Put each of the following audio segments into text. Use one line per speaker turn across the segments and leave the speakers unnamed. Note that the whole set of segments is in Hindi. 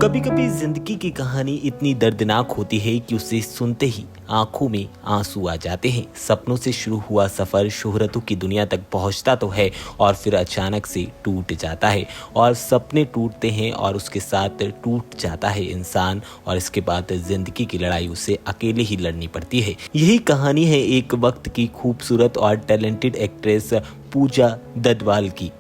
कभी कभी जिंदगी की कहानी इतनी दर्दनाक होती है कि उसे सुनते ही आंखों में आंसू आ जाते हैं। सपनों से शुरू हुआ सफर शोहरतों की दुनिया तक पहुंचता तो है और फिर अचानक से टूट जाता है। और सपने टूटते हैं और उसके साथ टूट जाता है इंसान, और इसके बाद जिंदगी की लड़ाई उसे अकेले ही लड़नी पड़ती है। यही कहानी है एक वक्त की खूबसूरत और टैलेंटेड एक्ट्रेस पूजा ददवाल की,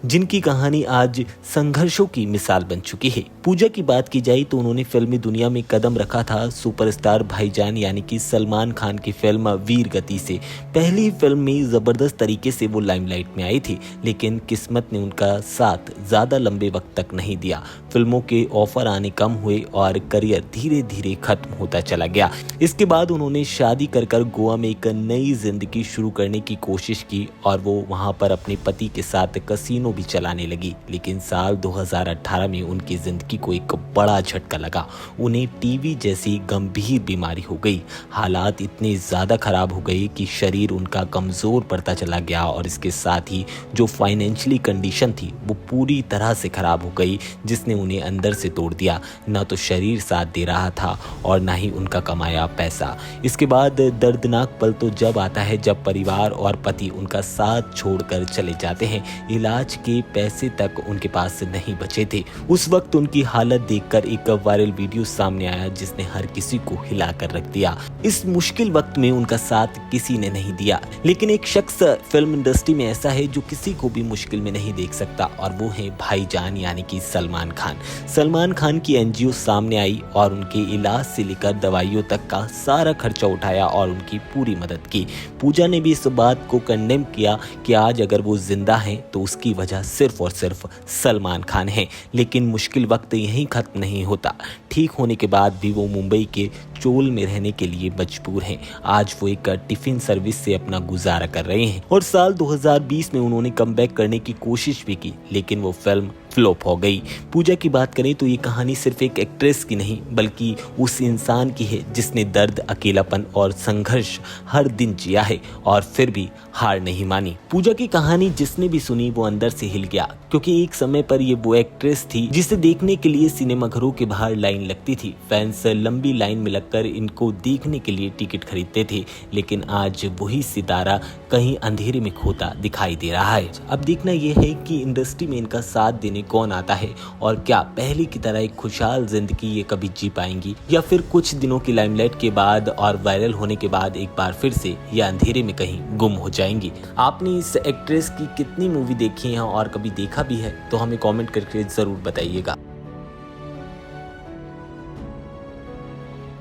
जिनकी कहानी आज संघर्षों की मिसाल बन चुकी है। पूजा की बात की जाए तो उन्होंने फिल्मी दुनिया में कदम रखा था सुपरस्टार भाईजान यानी कि सलमान खान की फिल्म वीर गति से। पहली फिल्म में जबरदस्त तरीके से वो लाइमलाइट में आई थी, लेकिन किस्मत ने उनका साथ ज्यादा लंबे वक्त तक नहीं दिया। फिल्मों के ऑफर आने कम हुए और करियर धीरे धीरे खत्म होता चला गया। इसके बाद उन्होंने शादी कर गोवा में एक नई जिंदगी शुरू करने की कोशिश की और वो वहां पर अपने पति के साथ कसीनो भी चलाने लगी। लेकिन साल 2018 में उनकी जिंदगी को एक बड़ा झटका लगा। उन्हें टीबी जैसी गंभीर बीमारी हो गई। हालात इतने ज्यादा खराब हो गए कि शरीर उनका कमजोर पड़ता चला गया और इसके साथ ही जो फाइनेंशियली कंडीशन थी वो पूरी तरह से खराब हो गई, जिसने उन्हें अंदर से तोड़ दिया। न तो शरीर साथ दे रहा था और न ही उनका कमाया पैसा। इसके बाद दर्दनाक पल तो जब आता है जब परिवार और पति उनका साथ छोड़कर चले जाते हैं। इलाज के पैसे तक उनके पास नहीं बचे थे। उस वक्त उनकी हालत देखकर एक वायरल वीडियो सामने आया जिसने हर किसी को हिला कर रख दिया। इस मुश्किल वक्त में उनका साथ किसी ने नहीं दिया, लेकिन एक शख्स फिल्म इंडस्ट्री में ऐसा है जो किसी को भी मुश्किल में नहीं देख सकता, और वो है भाईजान यानी कि सलमान खान। सलमान खान की एनजीओ सामने आई और उनके इलाज से लेकर दवाइयों तक का सारा खर्चा उठाया और उनकी पूरी मदद की। पूजा ने भी इस बात को कंडेम किया कि आज अगर वो जिंदा हैं तो उसकी वजह सिर्फ और सिर्फ सलमान खान है। लेकिन मुश्किल वक्त यहीं खत्म नहीं होता। ठीक होने के बाद भी वो मुंबई के चोल में रहने के लिए मजबूर हैं। आज वो एक टिफिन सर्विस से अपना गुजारा कर रहे हैं और साल 2020 में उन्होंने कमबैक करने की कोशिश भी की, लेकिन वो फिल्म फ्लॉप हो गई। पूजा की बात करें तो ये कहानी सिर्फ एक एक्ट्रेस की नहीं बल्कि उस इंसान की है जिसने दर्द, अकेलापन और संघर्ष हर दिन जिया है और फिर भी हार नहीं मानी। पूजा की कहानी जिसने भी सुनी वो अंदर से हिल गया, क्योंकि एक समय पर ये वो एक्ट्रेस थी जिसे देखने के लिए सिनेमाघरों के बाहर लाइन लगती थी। फैंस लंबी लाइन में लगकर इनको देखने के लिए टिकट खरीदते थे, लेकिन आज वही सितारा कहीं अंधेरे में खोता दिखाई दे रहा है। अब देखना यह है कि इंडस्ट्री में इनका साथ देने कौन आता है और क्या पहले की तरह एक खुशहाल जिंदगी ये कभी जी पाएंगी, या फिर कुछ दिनों की लाइमलाइट के बाद और वायरल होने के बाद एक बार फिर से ये अंधेरे में कहीं गुम हो जाएंगी। आपने इस एक्ट्रेस की कितनी मूवी देखी है और कभी देखा भी है तो हमें कमेंट करके जरूर बताइएगा।